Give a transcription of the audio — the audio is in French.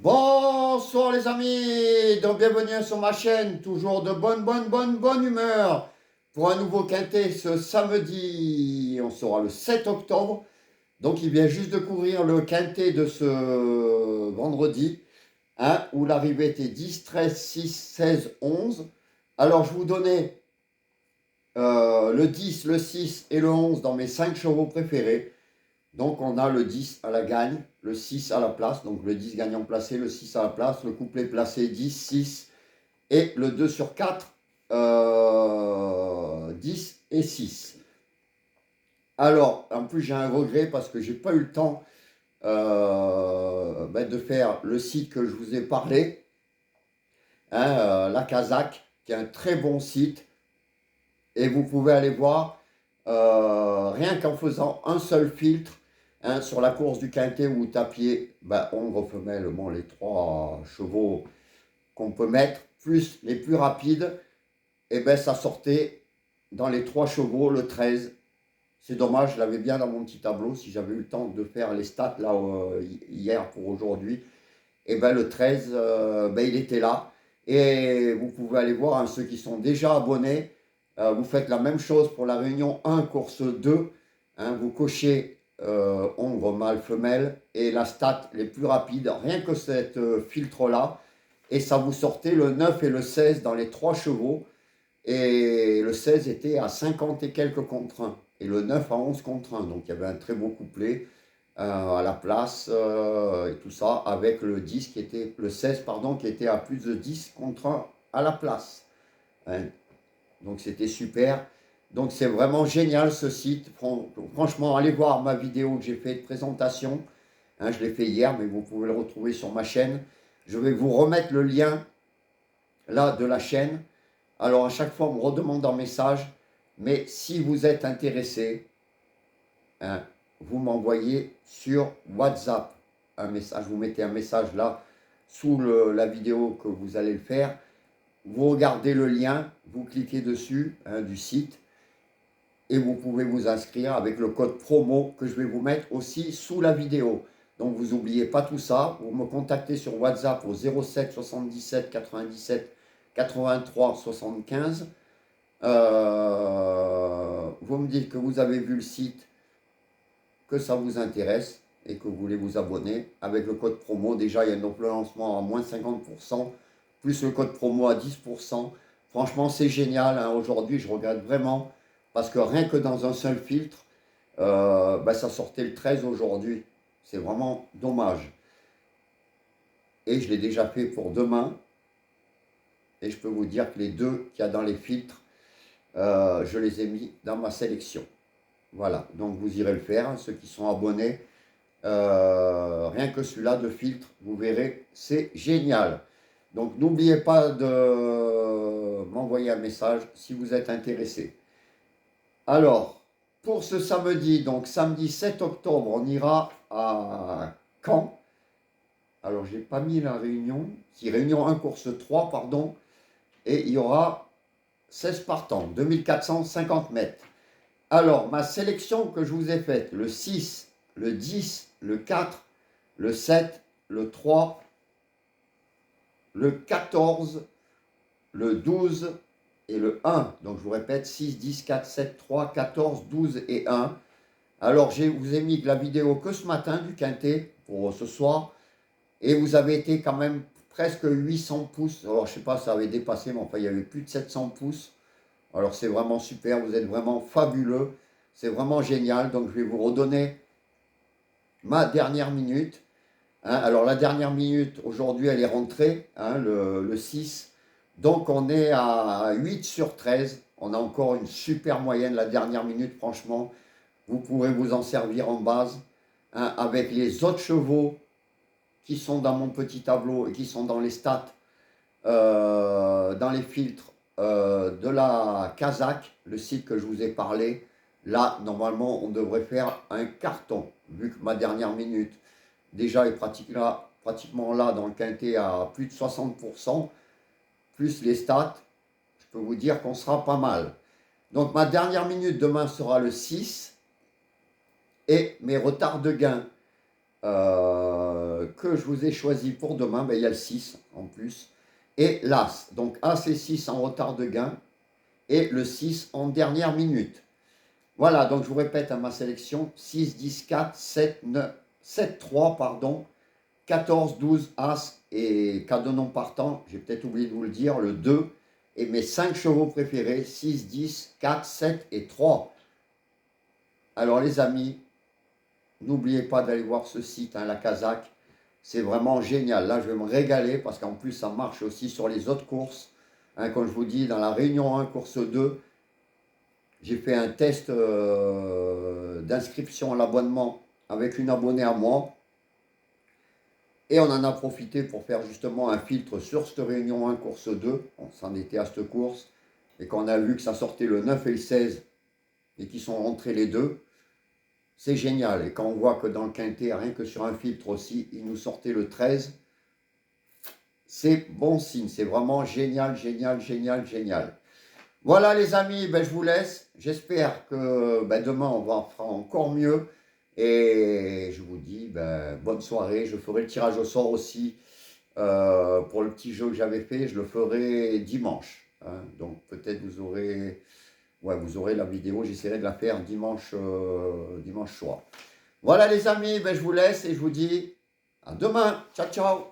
Bonsoir les amis, donc bienvenue sur ma chaîne, toujours de bonne humeur pour un nouveau quintet ce samedi, on sera le 7 octobre, donc il vient juste de courir le quintet de ce vendredi, hein, où l'arrivée était 10, 13, 6, 16, 11. Alors je vous donnais le 10, le 6 et le 11 dans mes 5 chevaux préférés. Donc on a le 10 à la gagne, le 6 à la place, donc le 10 gagnant placé, le 6 à la place, le couplet placé 10, 6 et le 2 sur 4, 10 et 6. Alors, en plus j'ai un regret parce que j'ai pas eu le temps de faire le site que je vous ai parlé, hein, la Kazakh, qui est un très bon site, et vous pouvez aller voir, rien qu'en faisant un seul filtre, hein, sur la course du quintet où vous tapiez ombre femelle, bon, les 3 chevaux qu'on peut mettre, plus les plus rapides, et ça sortait dans les 3 chevaux le 13. C'est dommage, je l'avais bien dans mon petit tableau, si j'avais eu le temps de faire les stats là hier pour aujourd'hui, et le 13, il était là. Et vous pouvez aller voir, hein, ceux qui sont déjà abonnés, vous faites la même chose pour la réunion 1, course 2. Hein, vous cochez ombre, mâle, femelle et la stat les plus rapides, rien que cette filtre-là. Et ça vous sortait le 9 et le 16 dans les 3 chevaux. Et le 16 était à 50 et quelques contre 1. Et le 9 à 11 contre 1. Donc il y avait un très beau couplet à la place et tout ça, avec le 10 qui était, le 16 pardon, qui était à plus de 10 contre 1 à la place. Hein. Donc c'était super. Donc c'est vraiment génial ce site. Franchement, allez voir ma vidéo que j'ai fait de présentation. Hein, je l'ai fait hier, mais vous pouvez le retrouver sur ma chaîne. Je vais vous remettre le lien là de la chaîne. Alors à chaque fois, on me redemande en message. Mais si vous êtes intéressé, hein, vous m'envoyez sur WhatsApp un message. Vous mettez un message là sous la vidéo que vous allez le faire. Vous regardez le lien, vous cliquez dessus, hein, du site, et vous pouvez vous inscrire avec le code promo que je vais vous mettre aussi sous la vidéo. Donc vous n'oubliez pas tout ça, vous me contactez sur WhatsApp au 07 77 97 83 75. Vous me dites que vous avez vu le site, que ça vous intéresse et que vous voulez vous abonner. Avec le code promo, déjà il y a un lancement à moins 50%, plus le code promo à 10%. Franchement, c'est génial, hein. Aujourd'hui, je regrette vraiment, parce que rien que dans un seul filtre, ça sortait le 13 aujourd'hui. C'est vraiment dommage. Et je l'ai déjà fait pour demain. Et je peux vous dire que les deux qu'il y a dans les filtres, je les ai mis dans ma sélection. Voilà, donc vous irez le faire, hein, ceux qui sont abonnés. Rien que celui-là de filtre, vous verrez, c'est génial. Donc n'oubliez pas de m'envoyer un message si vous êtes intéressé. Alors, pour ce samedi, donc samedi 7 octobre, on ira à Caen. Alors, je n'ai pas mis la réunion. Si, réunion 1, course 3, pardon. Et il y aura 16 partants, 2450 mètres. Alors, ma sélection que je vous ai faite, le 6, le 10, le 4, le 7, le 3, le 14, le 12 et le 1. Donc, je vous répète, 6, 10, 4, 7, 3, 14, 12 et 1. Alors, je vous ai mis de la vidéo que ce matin du quintet pour ce soir. Et vous avez été quand même presque 800 pouces. Alors, je ne sais pas, ça avait dépassé, mais enfin, il y avait plus de 700 pouces. Alors, c'est vraiment super. Vous êtes vraiment fabuleux. C'est vraiment génial. Donc, je vais vous redonner ma dernière minute. Hein. Alors, la dernière minute, aujourd'hui, elle est rentrée, hein, le 6. Donc, on est à 8 sur 13. On a encore une super moyenne, la dernière minute, franchement. Vous pourrez vous en servir en base, hein, avec les autres chevaux qui sont dans mon petit tableau et qui sont dans les stats, dans les filtres de la Kazakh, le site que je vous ai parlé. Là, normalement, on devrait faire un carton, vu que ma dernière minute, déjà, est pratiquement là dans le quintet à plus de 60%, plus les stats, je peux vous dire qu'on sera pas mal. Donc, ma dernière minute demain sera le 6, et mes retards de gain que je vous ai choisi pour demain, ben, il y a le 6 en plus, et l'As. Donc As et 6 en retard de gain, et le 6 en dernière minute. Voilà, donc je vous répète à ma sélection, 6, 10, 4, 7, 9, 7, 3, pardon, 14, 12, As et cadeau non partant, j'ai peut-être oublié de vous le dire, le 2, et mes 5 chevaux préférés, 6, 10, 4, 7 et 3. Alors les amis, n'oubliez pas d'aller voir ce site, hein, la Kazakh, c'est vraiment génial. Là, je vais me régaler parce qu'en plus, ça marche aussi sur les autres courses. Hein, comme je vous dis, dans la Réunion 1, course 2, j'ai fait un test d'inscription à l'abonnement avec une abonnée à moi. Et on en a profité pour faire justement un filtre sur cette Réunion 1, course 2. On s'en était à cette course. Et quand on a vu que ça sortait le 9 et le 16 et qu'ils sont rentrés les deux, c'est génial. Et quand on voit que dans le quintet, rien que sur un filtre aussi, ils nous sortaient le 13, c'est bon signe. C'est vraiment génial, génial, génial, génial. Voilà les amis, ben, je vous laisse. J'espère que ben, demain on va faire encore mieux. Et je vous dis ben, bonne soirée. Je ferai le tirage au sort aussi pour le petit jeu que j'avais fait. Je le ferai dimanche. Hein. Donc peut-être vous aurez, ouais, vous aurez la vidéo. J'essaierai de la faire dimanche, dimanche soir. Voilà les amis, ben, je vous laisse et je vous dis à demain. Ciao, ciao.